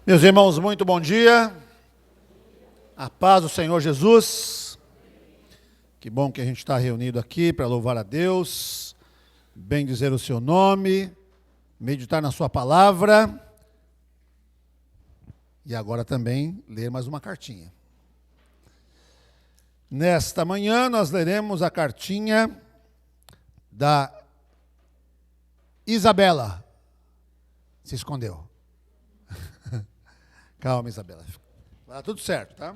Meus irmãos, muito bom dia. A paz do Senhor Jesus. Que bom que a gente está reunido aqui para louvar a Deus, bendizer o seu nome, meditar na sua palavra e agora também ler mais uma cartinha. Nesta manhã nós leremos a cartinha da Isabela. Se escondeu. Calma, Isabela. Vai dar tudo certo, tá?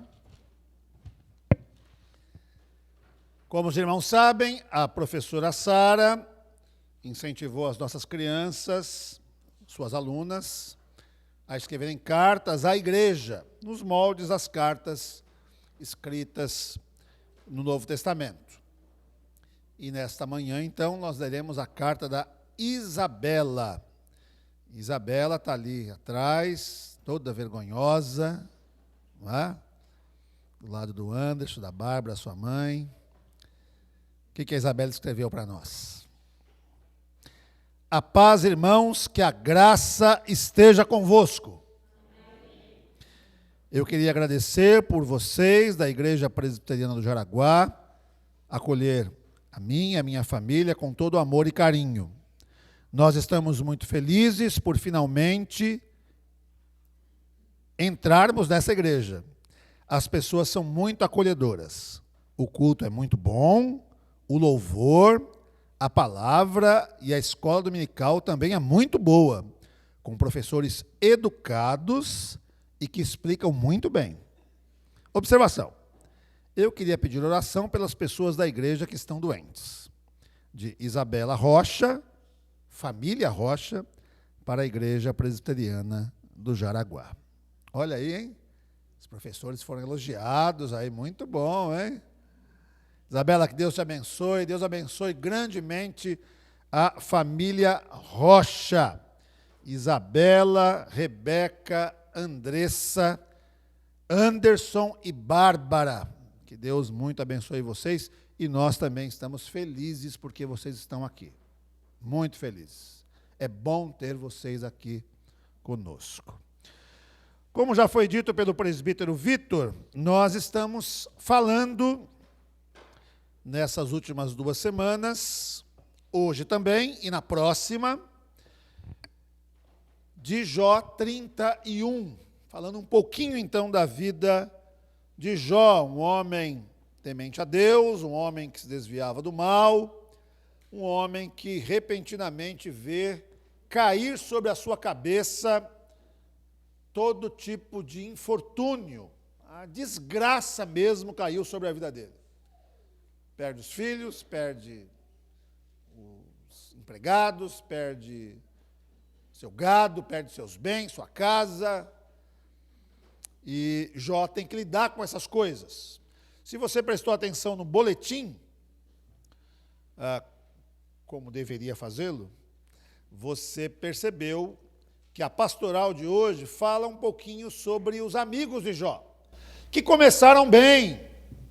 Como os irmãos sabem, a professora Sara incentivou as nossas crianças, suas alunas, a escreverem cartas à igreja, nos moldes das cartas escritas no Novo Testamento. E nesta manhã, então, nós leremos a carta da Isabela. Isabela está ali atrás, toda vergonhosa, não é? Do lado do Anderson, da Bárbara, sua mãe. O que a Isabela escreveu para nós? A paz, irmãos, que a graça esteja convosco. Eu queria agradecer por vocês, da Igreja Presbiteriana do Jaraguá, acolher a mim e a minha família com todo amor e carinho. Nós estamos muito felizes por finalmente entrarmos nessa igreja. As pessoas são muito acolhedoras. O culto é muito bom, o louvor, a palavra e a escola dominical também é muito boa, com professores educados e que explicam muito bem. Observação. Eu queria pedir oração pelas pessoas da igreja que estão doentes. De Isabela Rocha, família Rocha, para a Igreja Presbiteriana do Jaraguá. Olha aí, hein? Os professores foram elogiados aí, muito bom, hein? Isabela, que Deus te abençoe, Deus abençoe grandemente a família Rocha. Isabela, Rebeca, Andressa, Anderson e Bárbara. Que Deus muito abençoe vocês e nós também estamos felizes porque vocês estão aqui. Muito felizes. É bom ter vocês aqui conosco. Como já foi dito pelo presbítero Vitor, nós estamos falando nessas últimas 2 semanas, hoje também e na próxima, de Jó 31, falando um pouquinho então da vida de Jó, um homem temente a Deus, um homem que se desviava do mal, um homem que repentinamente vê cair sobre a sua cabeça todo tipo de infortúnio, a desgraça mesmo caiu sobre a vida dele. Perde os filhos, perde os empregados, perde seu gado, perde seus bens, sua casa. E Jó tem que lidar com essas coisas. Se você prestou atenção no boletim, como deveria fazê-lo, você percebeu que a pastoral de hoje fala um pouquinho sobre os amigos de Jó, que começaram bem,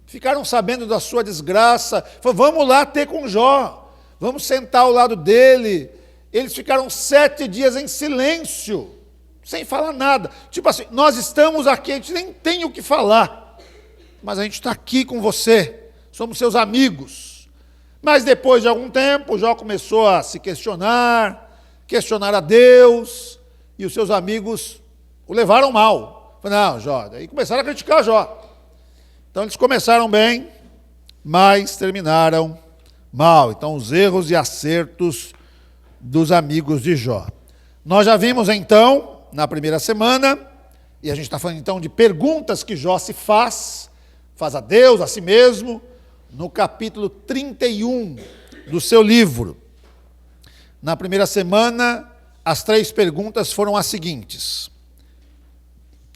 ficaram sabendo da sua desgraça, falaram, vamos lá ter com Jó, vamos sentar ao lado dele. Eles ficaram 7 dias em silêncio, sem falar nada. Tipo assim, nós estamos aqui, a gente nem tem o que falar, mas a gente está aqui com você, somos seus amigos. Mas depois de algum tempo, Jó começou a se questionar a Deus, e os seus amigos o levaram mal. Falaram, não, Jó, daí começaram a criticar Jó. Então eles começaram bem, mas terminaram mal. Então os erros e acertos dos amigos de Jó. Nós já vimos então, na primeira semana, e a gente está falando então de perguntas que Jó se faz a Deus, a si mesmo, no capítulo 31 do seu livro. Na primeira semana, as 3 perguntas foram as seguintes: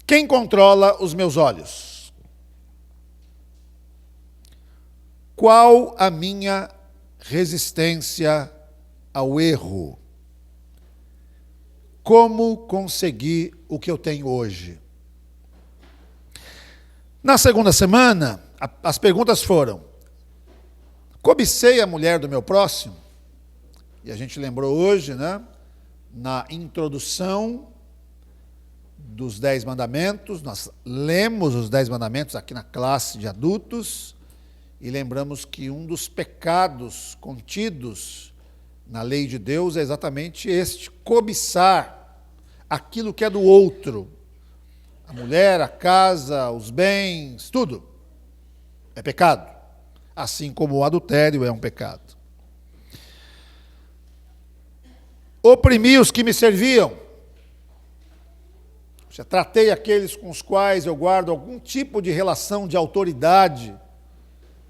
quem controla os meus olhos? Qual a minha resistência ao erro? Como consegui o que eu tenho hoje? Na segunda semana, as perguntas foram: cobicei a mulher do meu próximo? E a gente lembrou hoje, né, na introdução dos 10 mandamentos, nós lemos os 10 mandamentos aqui na classe de adultos e lembramos que um dos pecados contidos na lei de Deus é exatamente este: cobiçar aquilo que é do outro. A mulher, a casa, os bens, tudo é pecado. Assim como o adultério é um pecado. Oprimi os que me serviam. Já tratei aqueles com os quais eu guardo algum tipo de relação de autoridade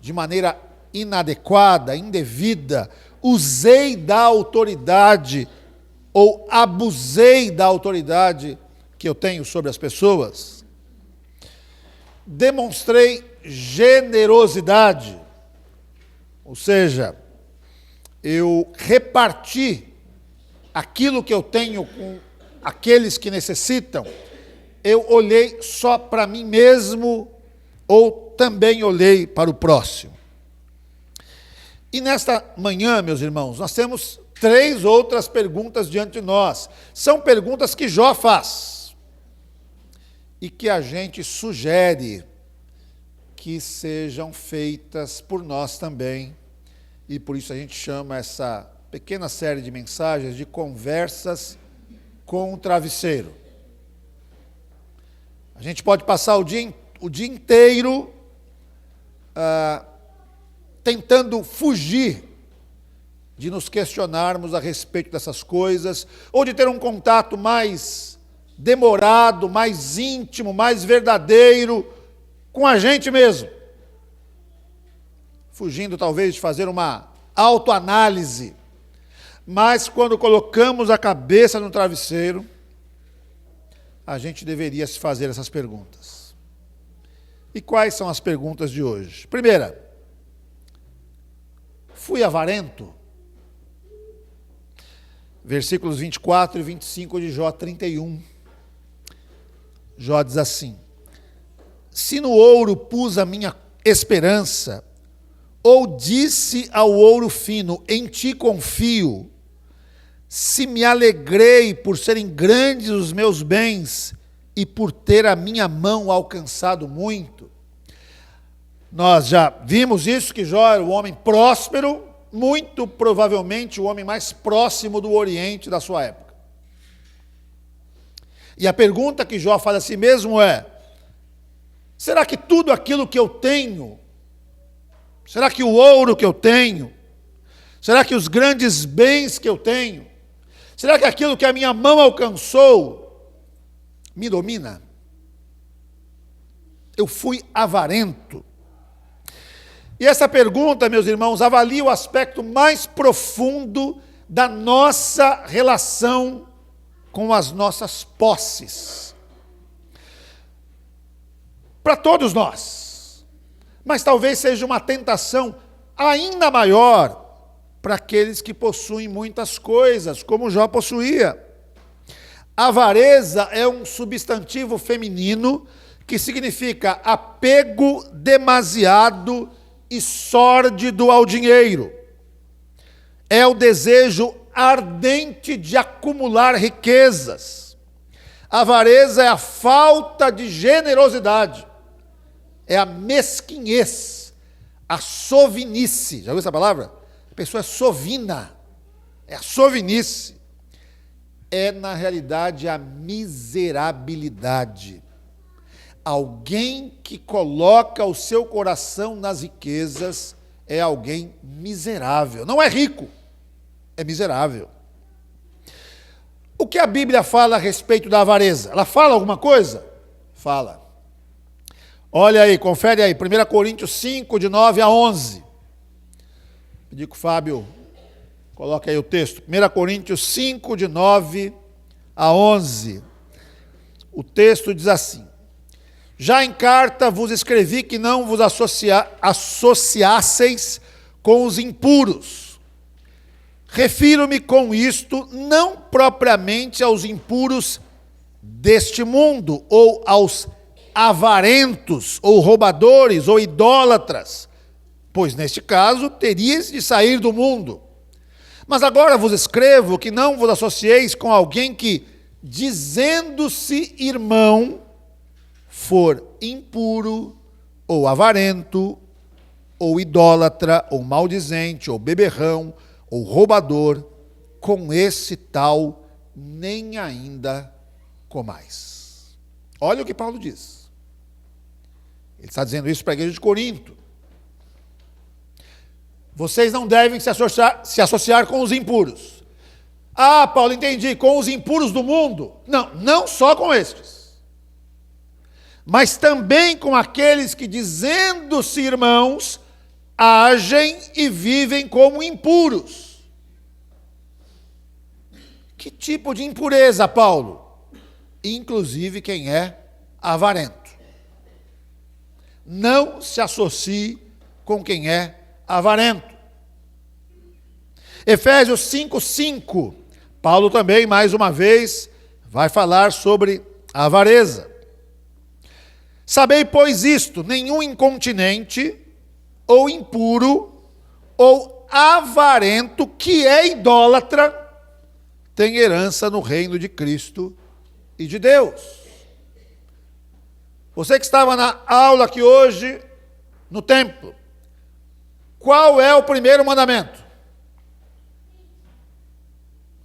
de maneira inadequada, indevida. Usei da autoridade ou abusei da autoridade que eu tenho sobre as pessoas. Demonstrei generosidade, ou seja, eu reparti aquilo que eu tenho com aqueles que necessitam. Eu olhei só para mim mesmo ou também olhei para o próximo? E nesta manhã, meus irmãos, nós temos 3 outras perguntas diante de nós. São perguntas que Jó faz e que a gente sugere que sejam feitas por nós também. E por isso a gente chama essa pequena série de mensagens de conversas com o travesseiro. A gente pode passar o dia inteiro tentando fugir de nos questionarmos a respeito dessas coisas, ou de ter um contato mais demorado, mais íntimo, mais verdadeiro com a gente mesmo. Fugindo talvez de fazer uma autoanálise. Mas quando colocamos a cabeça no travesseiro, a gente deveria se fazer essas perguntas. E quais são as perguntas de hoje? Primeira, fui avarento? Versículos 24 e 25 de Jó 31. Jó diz assim: se no ouro pus a minha esperança, ou disse ao ouro fino, em ti confio, se me alegrei por serem grandes os meus bens e por ter a minha mão alcançado muito. Nós já vimos isso, que Jó era um homem próspero, muito provavelmente o homem mais próximo do Oriente da sua época. E a pergunta que Jó faz a si mesmo é: será que tudo aquilo que eu tenho, será que o ouro que eu tenho, será que os grandes bens que eu tenho, será que aquilo que a minha mão alcançou me domina? Eu fui avarento. E essa pergunta, meus irmãos, avalia o aspecto mais profundo da nossa relação com as nossas posses. Para todos nós. Mas talvez seja uma tentação ainda maior para aqueles que possuem muitas coisas, como Jó possuía. Avareza é um substantivo feminino que significa apego demasiado e sórdido ao dinheiro. É o desejo ardente de acumular riquezas. Avareza é a falta de generosidade. É a mesquinhez, a sovinice. Já ouviu essa palavra? A pessoa é sovina. É a sovinice. É, na realidade, a miserabilidade. Alguém que coloca o seu coração nas riquezas é alguém miserável. Não é rico, é miserável. O que a Bíblia fala a respeito da avareza? Ela fala alguma coisa? Fala. Olha aí, confere aí, 1 Coríntios 5, de 9 a 11. Pedi que o Fábio coloque aí o texto. 1 Coríntios 5, de 9 a 11. O texto diz assim: já em carta vos escrevi que não vos associasseis com os impuros. Refiro-me com isto não propriamente aos impuros deste mundo, ou aos avarentos, ou roubadores, ou idólatras, pois neste caso teríeis de sair do mundo. Mas agora vos escrevo que não vos associeis com alguém que dizendo-se irmão, for impuro, ou avarento, ou idólatra, ou maldizente, ou beberrão, ou roubador, com esse tal nem ainda comais. Olha o que Paulo diz. Ele está dizendo isso para a igreja de Corinto. Vocês não devem se associar com os impuros. Ah, Paulo, entendi, com os impuros do mundo? Não, não só com estes, mas também com aqueles que, dizendo-se irmãos, agem e vivem como impuros. Que tipo de impureza, Paulo? Inclusive quem é avarento. Não se associe com quem é avarento. Efésios 5:5, Paulo também, mais uma vez, vai falar sobre a avareza. Sabei, pois, isto: nenhum incontinente, ou impuro, ou avarento, que é idólatra, tem herança no reino de Cristo e de Deus. Você que estava na aula aqui hoje, no templo, qual é o primeiro mandamento?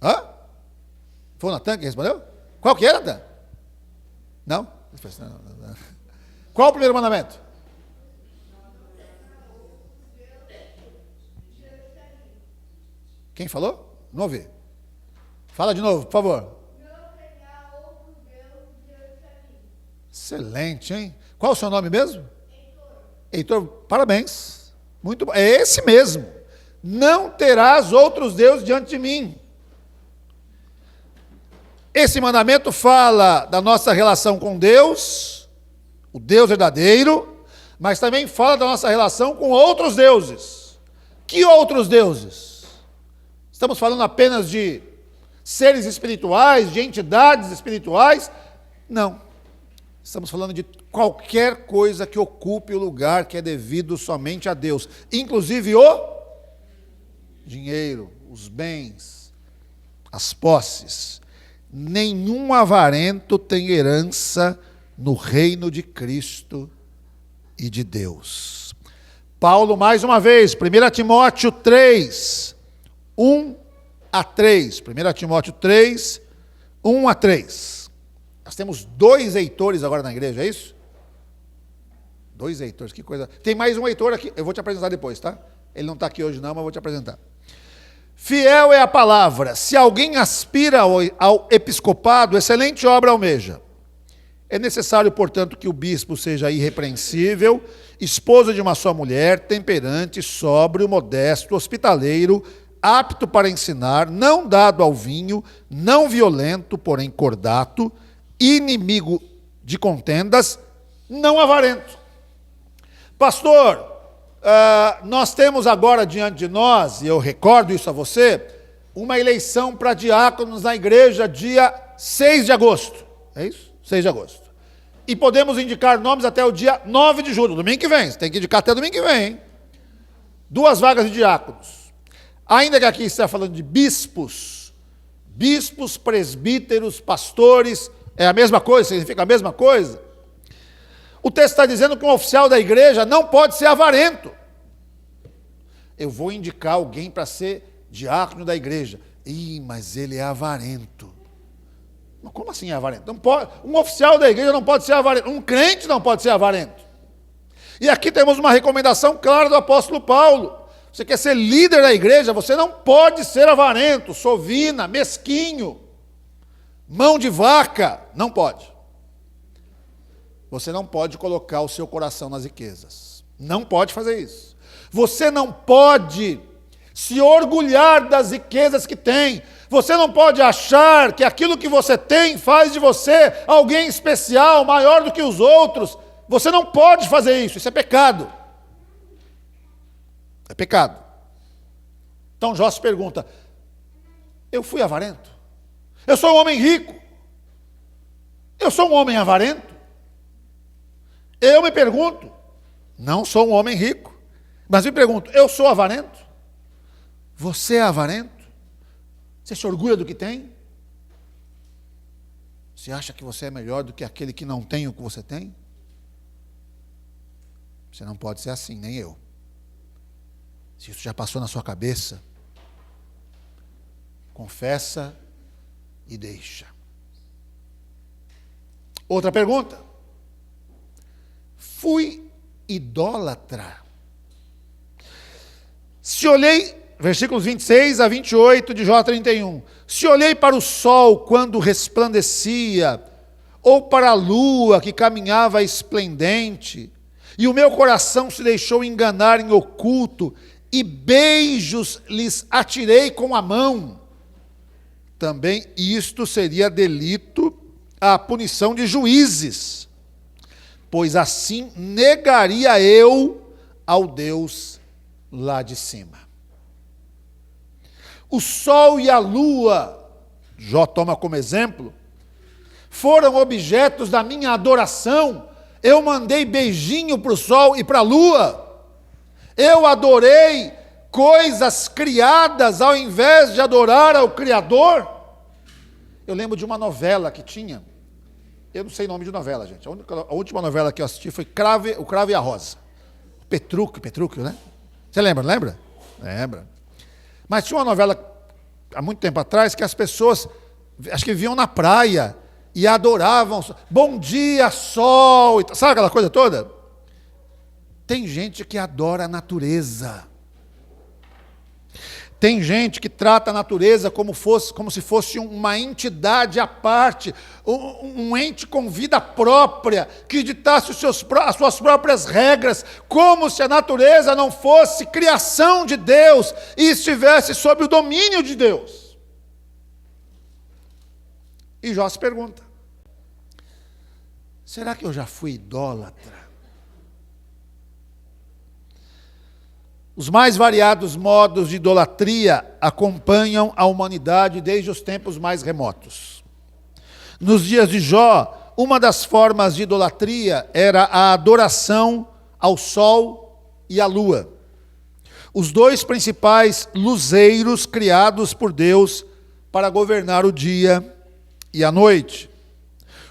Hã? Foi o Natan que respondeu? Qual que era, Natan? Não? Não. Qual o primeiro mandamento? Quem falou? Não ouvi. Fala de novo, por favor. Excelente, hein? Qual o seu nome mesmo? Heitor, parabéns. Muito bom. É esse mesmo. Não terás outros deuses diante de mim. Esse mandamento fala da nossa relação com Deus, o Deus verdadeiro, mas também fala da nossa relação com outros deuses. Que outros deuses? Estamos falando apenas de seres espirituais, de entidades espirituais? Não. Estamos falando de qualquer coisa que ocupe o lugar que é devido somente a Deus, inclusive o dinheiro, os bens, as posses. Nenhum avarento tem herança no reino de Cristo e de Deus. Paulo, mais uma vez, 1 Timóteo 3, 1 a 3. 1 Timóteo 3, 1 a 3. Nós temos 2 Heitores agora na igreja, é isso? 2 Heitores, que coisa. Tem mais um Heitor aqui, eu vou te apresentar depois, tá? Ele não está aqui hoje não, mas eu vou te apresentar. Fiel é a palavra. Se alguém aspira ao episcopado, excelente obra almeja. É necessário, portanto, que o bispo seja irrepreensível, esposo de uma só mulher, temperante, sóbrio, modesto, hospitaleiro, apto para ensinar, não dado ao vinho, não violento, porém cordato, inimigo de contendas, não avarento. Pastor, nós temos agora diante de nós, e eu recordo isso a você, uma eleição para diáconos na igreja dia 6 de agosto. É isso? 6 de agosto. E podemos indicar nomes até o dia 9 de julho, domingo que vem. Você tem que indicar até domingo que vem, hein? 2 vagas de diáconos. Ainda que aqui está falando de bispos, presbíteros, pastores, é a mesma coisa, significa a mesma coisa. O texto está dizendo que um oficial da igreja não pode ser avarento. Eu vou indicar alguém para ser diácono da igreja. Ih, mas ele é avarento. Mas como assim é avarento? Não pode, um oficial da igreja não pode ser avarento. Um crente não pode ser avarento. E aqui temos uma recomendação clara do apóstolo Paulo. Você quer ser líder da igreja, você não pode ser avarento, sovina, mesquinho, mão de vaca. Não pode. Você não pode colocar o seu coração nas riquezas. Não pode fazer isso. Você não pode se orgulhar das riquezas que tem. Você não pode achar que aquilo que você tem faz de você alguém especial, maior do que os outros. Você não pode fazer isso. Isso é pecado. É pecado. Então Jó se pergunta: eu fui avarento? Eu sou um homem rico? Eu sou um homem avarento? Eu me pergunto, não sou um homem rico, mas me pergunto, eu sou avarento? Você é avarento? Você se orgulha do que tem? Você acha que você é melhor do que aquele que não tem o que você tem? Você não pode ser assim, nem eu. Se isso já passou na sua cabeça, confessa e deixa. Outra pergunta. Fui idólatra? Se olhei, versículos 26 a 28 de Jó 31. Se olhei para o sol quando resplandecia, ou para a lua que caminhava esplendente, e o meu coração se deixou enganar em oculto, e beijos lhes atirei com a mão, também isto seria delito à punição de juízes, pois assim negaria eu ao Deus lá de cima. O sol e a lua, Jó toma como exemplo, foram objetos da minha adoração. Eu mandei beijinho para o sol e para a lua. Eu adorei coisas criadas ao invés de adorar ao Criador. Eu lembro de uma novela que tinha, eu não sei o nome de novela, gente. A última novela que eu assisti foi O Cravo e a Rosa. Petrúquio, né? Você lembra, não lembra? Lembra. Mas tinha uma novela, há muito tempo atrás, que as pessoas, acho que viviam na praia e adoravam, bom dia, sol, sabe aquela coisa toda? Tem gente que adora a natureza. Tem gente que trata a natureza como se fosse uma entidade à parte, um ente com vida própria, que ditasse as suas próprias regras, como se a natureza não fosse criação de Deus e estivesse sob o domínio de Deus. E Jó se pergunta, será que eu já fui idólatra? Os mais variados modos de idolatria acompanham a humanidade desde os tempos mais remotos. Nos dias de Jó, uma das formas de idolatria era a adoração ao sol e à lua. Os dois principais luzeiros criados por Deus para governar o dia e a noite.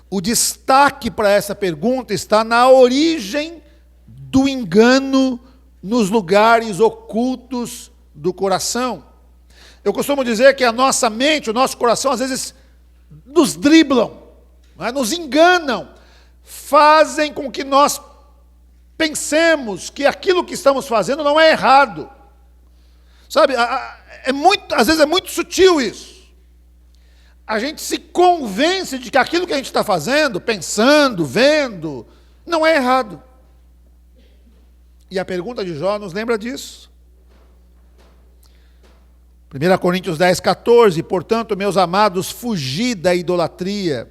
O destaque para essa pergunta está na origem do engano nos lugares ocultos do coração. Eu costumo dizer que a nossa mente, o nosso coração, às vezes nos driblam, nos enganam, fazem com que nós pensemos que aquilo que estamos fazendo não é errado. Sabe, às vezes é muito sutil isso. A gente se convence de que aquilo que a gente está fazendo, pensando, vendo, não é errado. E a pergunta de Jó nos lembra disso. 1 Coríntios 10, 14, portanto, meus amados, fugi da idolatria.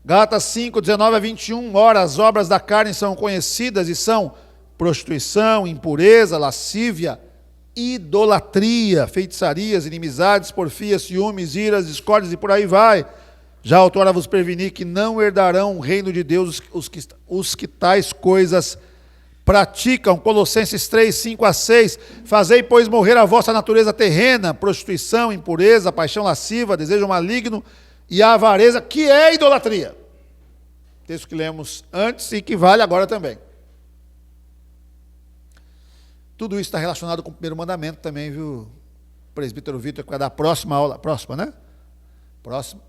Gálatas 5, 19 a 21, ora, as obras da carne são conhecidas e são prostituição, impureza, lascívia, idolatria, feitiçarias, inimizades, porfias, ciúmes, iras, discórdias e por aí vai. Já outrora vos preveni que não herdarão o reino de Deus os que tais coisas praticam. Colossenses 3, 5 a 6, fazei, pois, morrer a vossa natureza terrena, prostituição, impureza, paixão lasciva, desejo maligno e a avareza, que é idolatria. Texto que lemos antes e que vale agora também. Tudo isso está relacionado com o primeiro mandamento também, viu, presbítero Vitor, que vai dar a próxima aula, próxima, né? Próxima.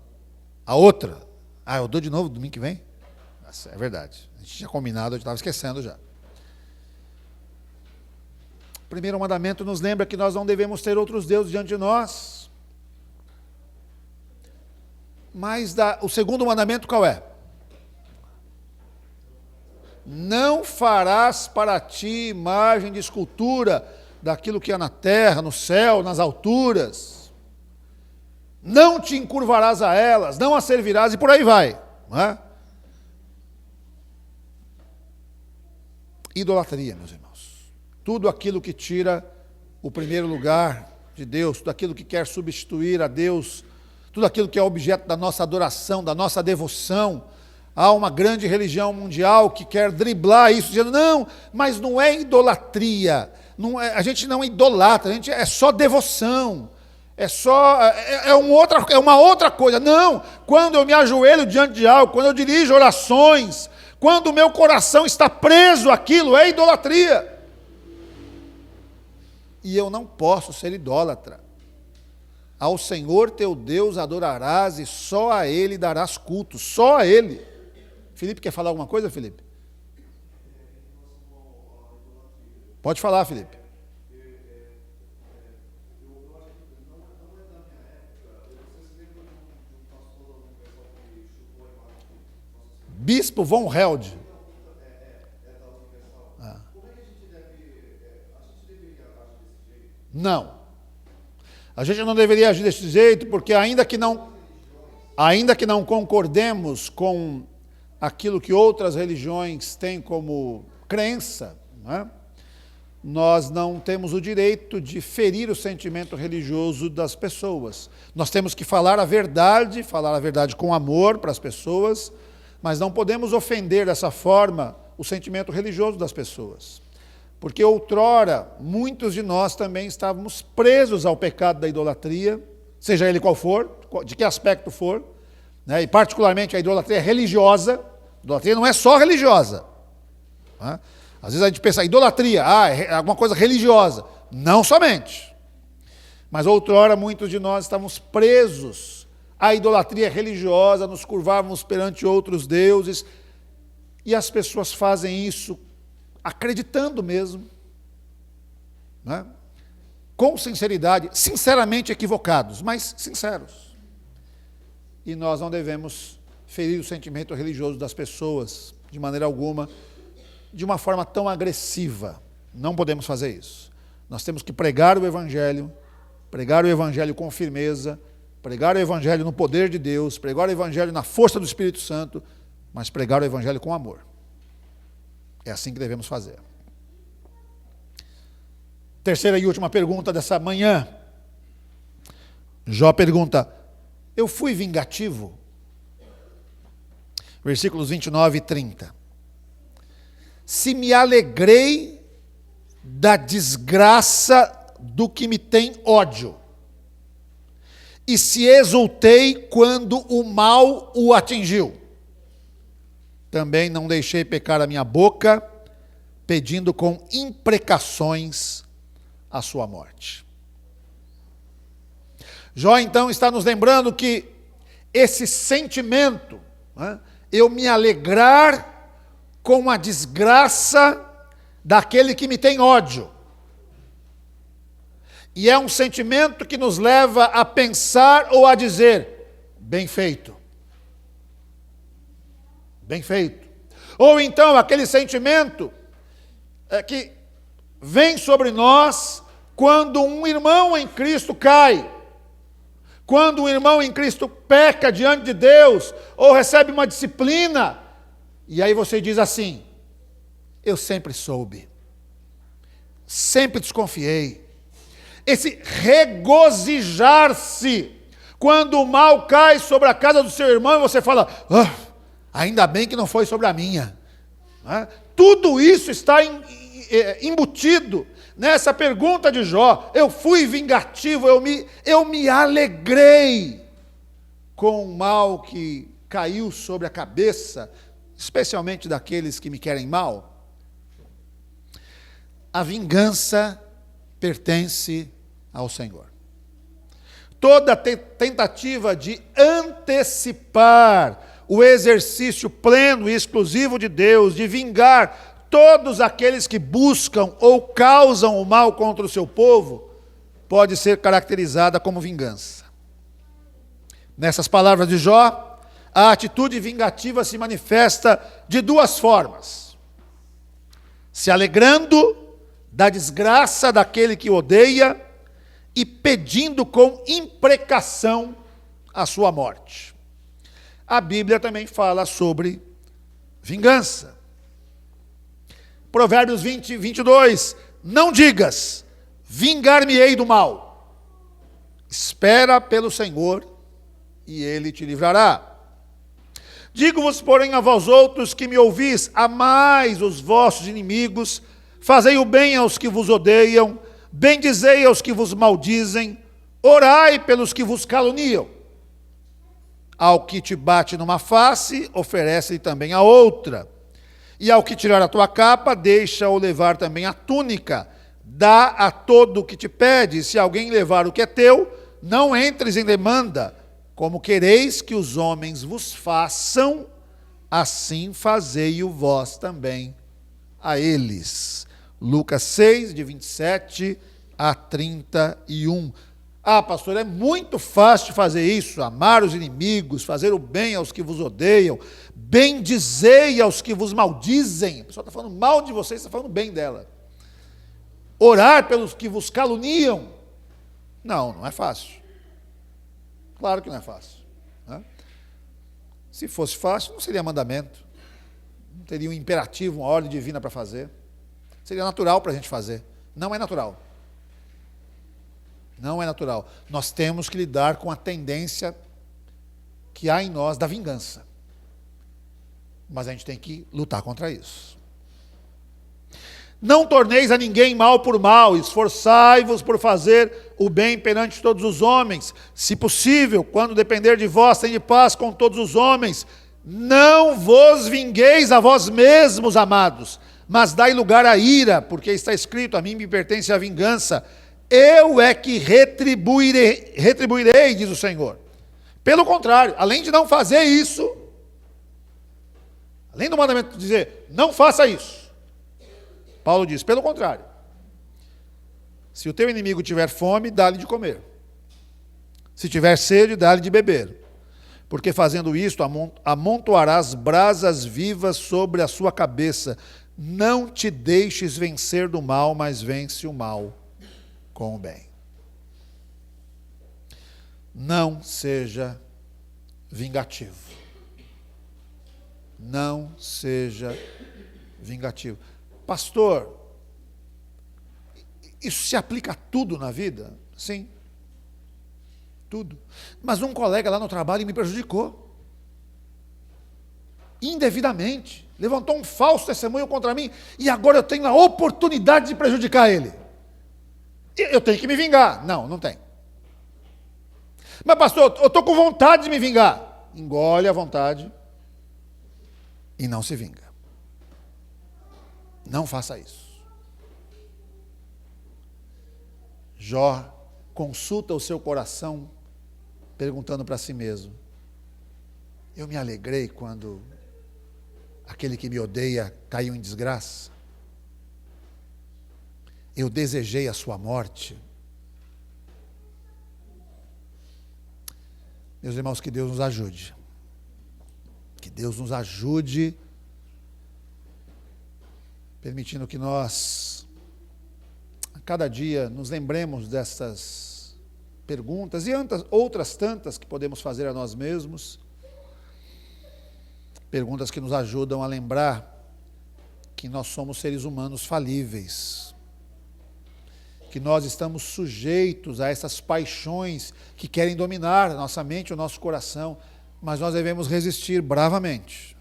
A outra. Eu dou de novo domingo que vem? É verdade. A gente tinha combinado, eu estava esquecendo já. O primeiro mandamento nos lembra que nós não devemos ter outros deuses diante de nós. Mas o segundo mandamento qual é? Não farás para ti imagem de escultura daquilo que é na terra, no céu, nas alturas. Não te encurvarás a elas, não as servirás e por aí vai. Não é? Idolatria, meus irmãos. Tudo aquilo que tira o primeiro lugar de Deus, tudo aquilo que quer substituir a Deus, tudo aquilo que é objeto da nossa adoração, da nossa devoção. Há uma grande religião mundial que quer driblar isso, dizendo, não, mas não é idolatria, a gente não idolatra, a gente é só devoção, é uma outra coisa. Não, quando eu me ajoelho diante de algo, quando eu dirijo orações, quando o meu coração está preso àquilo, é idolatria. E eu não posso ser idólatra. Ao Senhor teu Deus adorarás e só a Ele darás culto, só a Ele. Felipe, quer falar alguma coisa, Felipe? Pode falar, Felipe. Bispo von Held. Não. A gente não deveria agir desse jeito, porque ainda que não concordemos com aquilo que outras religiões têm como crença, né, nós não temos o direito de ferir o sentimento religioso das pessoas. Nós temos que falar a verdade com amor para as pessoas, mas não podemos ofender dessa forma o sentimento religioso das pessoas. Porque outrora, muitos de nós também estávamos presos ao pecado da idolatria, seja ele qual for, de que aspecto for, né? E particularmente a idolatria religiosa. A idolatria não é só religiosa. Né? Às vezes a gente pensa, idolatria, é alguma coisa religiosa. Não somente. Mas outrora muitos de nós estávamos presos à idolatria religiosa, nos curvávamos perante outros deuses, e as pessoas fazem isso acreditando mesmo, né? Com sinceridade, sinceramente equivocados, mas sinceros. E nós não devemos ferir o sentimento religioso das pessoas, de maneira alguma, de uma forma tão agressiva. Não podemos fazer isso. Nós temos que pregar o Evangelho com firmeza, pregar o Evangelho no poder de Deus, pregar o Evangelho na força do Espírito Santo, mas pregar o Evangelho com amor. É assim que devemos fazer. Terceira e última pergunta dessa manhã. Jó pergunta, eu fui vingativo? Versículos 29 e 30. Se me alegrei da desgraça do que me tem ódio, e se exultei quando o mal o atingiu. Também não deixei pecar a minha boca, pedindo com imprecações a sua morte. Jó então está nos lembrando que esse sentimento, né, eu me alegrar com a desgraça daquele que me tem ódio. E é um sentimento que nos leva a pensar ou a dizer, bem feito. Bem feito. Ou então aquele sentimento que vem sobre nós quando um irmão em Cristo cai, quando um irmão em Cristo peca diante de Deus, ou recebe uma disciplina, e aí você diz assim, eu sempre soube, sempre desconfiei. Esse regozijar-se, quando o mal cai sobre a casa do seu irmão, e você fala, ainda bem que não foi sobre a minha. Tudo isso está embutido nessa pergunta de Jó. Eu fui vingativo, eu me alegrei com o mal que caiu sobre a cabeça, especialmente daqueles que me querem mal. A vingança pertence ao Senhor. Toda tentativa de antecipar o exercício pleno e exclusivo de Deus, de vingar todos aqueles que buscam ou causam o mal contra o seu povo, pode ser caracterizada como vingança. Nessas palavras de Jó, a atitude vingativa se manifesta de duas formas: se alegrando da desgraça daquele que odeia e pedindo com imprecação a sua morte. A Bíblia também fala sobre vingança. Provérbios 20, 22. Não digas, vingar-me-ei do mal. Espera pelo Senhor e Ele te livrará. Digo-vos, porém, a vós outros que me ouvis, amai os vossos inimigos, fazei o bem aos que vos odeiam, bendizei aos que vos maldizem, Orai pelos que vos caluniam. Ao que te bate numa face, oferece-lhe também a outra. E ao que tirar a tua capa, deixa-o levar também a túnica. Dá a todo o que te pede. Se alguém levar o que é teu, não entres em demanda. Como quereis que os homens vos façam, assim fazei-o vós também a eles. Lucas 6, de 27 a 31. Ah, pastor, é muito fácil fazer isso, amar os inimigos, fazer o bem aos que vos odeiam, bendizei aos que vos maldizem. A pessoa está falando mal de vocês, está falando bem dela. Orar pelos que vos caluniam. Não, não é fácil. Claro que não é fácil. Né? Se fosse fácil, não seria mandamento. Não teria um imperativo, uma ordem divina para fazer. Seria natural para a gente fazer. Não é natural. Não é natural. Nós temos que lidar com a tendência que há em nós da vingança. Mas a gente tem que lutar contra isso. Não torneis a ninguém mal por mal, esforçai-vos por fazer o bem perante todos os homens. Se possível, quando depender de vós, tende paz com todos os homens. Não vos vingueis a vós mesmos, amados, mas dai lugar à ira, porque está escrito, a mim me pertence a vingança. Eu é que retribuirei, diz o Senhor. Pelo contrário, além de não fazer isso, além do mandamento de dizer, não faça isso, Paulo diz, pelo contrário, se o teu inimigo tiver fome, dá-lhe de comer. Se tiver sede, dá-lhe de beber. Porque fazendo isto, amontoarás brasas vivas sobre a sua cabeça. Não te deixes vencer do mal, mas vence o mal com o bem. Não seja vingativo. Não seja vingativo. Pastor, isso se aplica a tudo na vida? Sim. Tudo. Mas um colega lá no trabalho me prejudicou. Indevidamente. Levantou um falso testemunho contra mim e agora eu tenho a oportunidade de prejudicar ele. Eu tenho que me vingar. Não, não tem. Mas pastor, eu estou com vontade de me vingar. Engole a vontade e não se vinga. Não faça isso. Jó consulta o seu coração, perguntando para si mesmo, eu me alegrei quando aquele que me odeia caiu em desgraça? Eu desejei a sua morte? Meus irmãos, que Deus nos ajude. Que Deus nos ajude, permitindo que nós, a cada dia, nos lembremos dessas perguntas e outras tantas que podemos fazer a nós mesmos. Perguntas que nos ajudam a lembrar que nós somos seres humanos falíveis. Que nós estamos sujeitos a essas paixões que querem dominar a nossa mente e o nosso coração. Mas nós devemos resistir bravamente.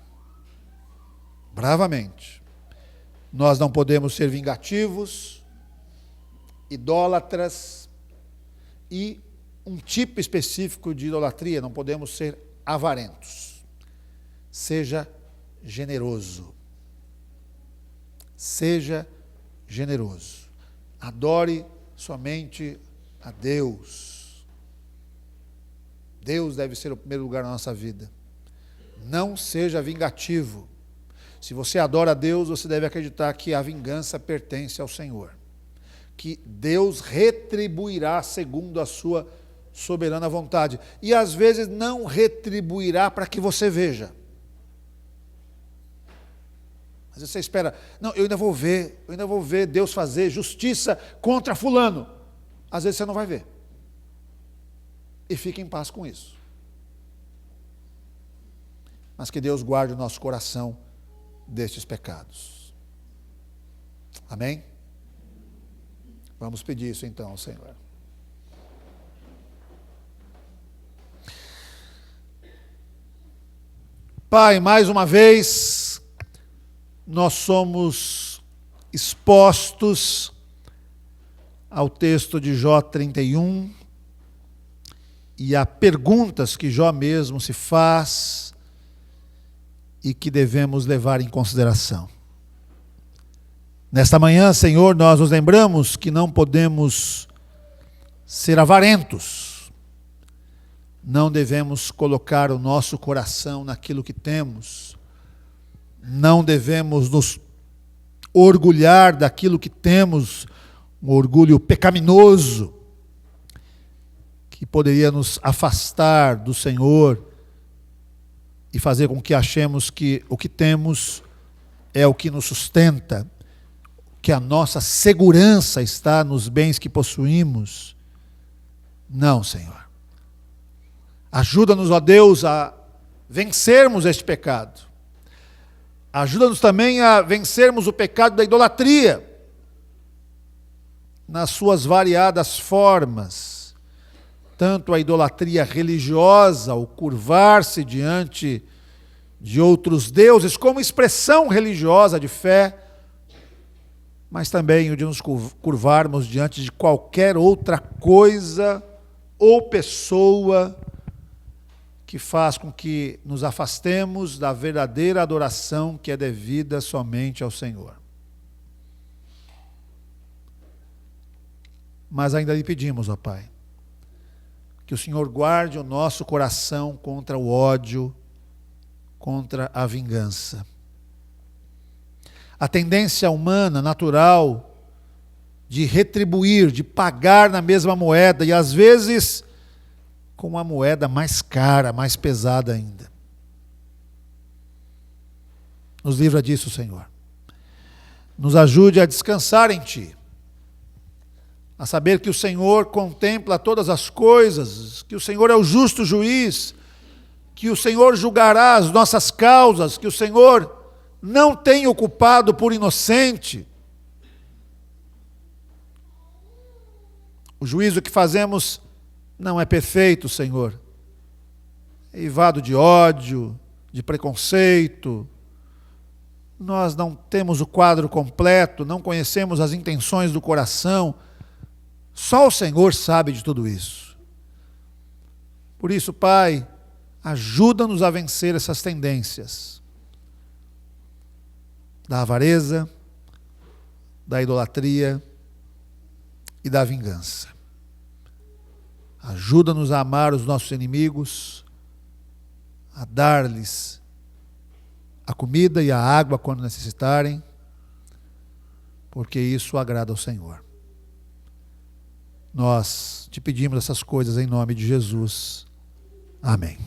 Bravamente. Nós não podemos ser vingativos, idólatras e um tipo específico de idolatria, não podemos ser avarentos. Seja generoso. Seja generoso. Adore somente a Deus. Deus deve ser o primeiro lugar na nossa vida. Não seja vingativo. Se você adora a Deus, você deve acreditar que a vingança pertence ao Senhor. Que Deus retribuirá segundo a sua soberana vontade. E às vezes não retribuirá para que você veja. Às vezes você espera, não, eu ainda vou ver Deus fazer justiça contra fulano. Às vezes você não vai ver. E fique em paz com isso. Mas que Deus guarde o nosso coração destes pecados. Amém? Vamos pedir isso então ao Senhor. Pai, mais uma vez, nós somos expostos ao texto de Jó 31, e há perguntas que Jó mesmo se faz e que devemos levar em consideração. Nesta manhã, Senhor, nós nos lembramos que não podemos ser avarentos. Não devemos colocar o nosso coração naquilo que temos. Não devemos nos orgulhar daquilo que temos, um orgulho pecaminoso, que poderia nos afastar do Senhor e fazer com que achemos que o que temos é o que nos sustenta, que a nossa segurança está nos bens que possuímos. Não, Senhor. Ajuda-nos, ó Deus, a vencermos este pecado. Ajuda-nos também a vencermos o pecado da idolatria, nas suas variadas formas. Tanto a idolatria religiosa, o curvar-se diante de outros deuses, como expressão religiosa de fé, mas também o de nos curvarmos diante de qualquer outra coisa ou pessoa que faz com que nos afastemos da verdadeira adoração que é devida somente ao Senhor. Mas ainda lhe pedimos, ó Pai, que o Senhor guarde o nosso coração contra o ódio, contra a vingança. A tendência humana, natural, de retribuir, de pagar na mesma moeda, e às vezes com uma moeda mais cara, mais pesada ainda. Nos livra disso, Senhor. Nos ajude a descansar em Ti, a saber que o Senhor contempla todas as coisas, que o Senhor é o justo juiz, que o Senhor julgará as nossas causas, que o Senhor não tem o culpado por inocente. O juízo que fazemos não é perfeito, Senhor. É eivado de ódio, de preconceito. Nós não temos o quadro completo, não conhecemos as intenções do coração. Só o Senhor sabe de tudo isso. Por isso, Pai, ajuda-nos a vencer essas tendências da avareza, da idolatria e da vingança. Ajuda-nos a amar os nossos inimigos, a dar-lhes a comida e a água quando necessitarem, porque isso agrada ao Senhor. Nós te pedimos essas coisas em nome de Jesus. Amém.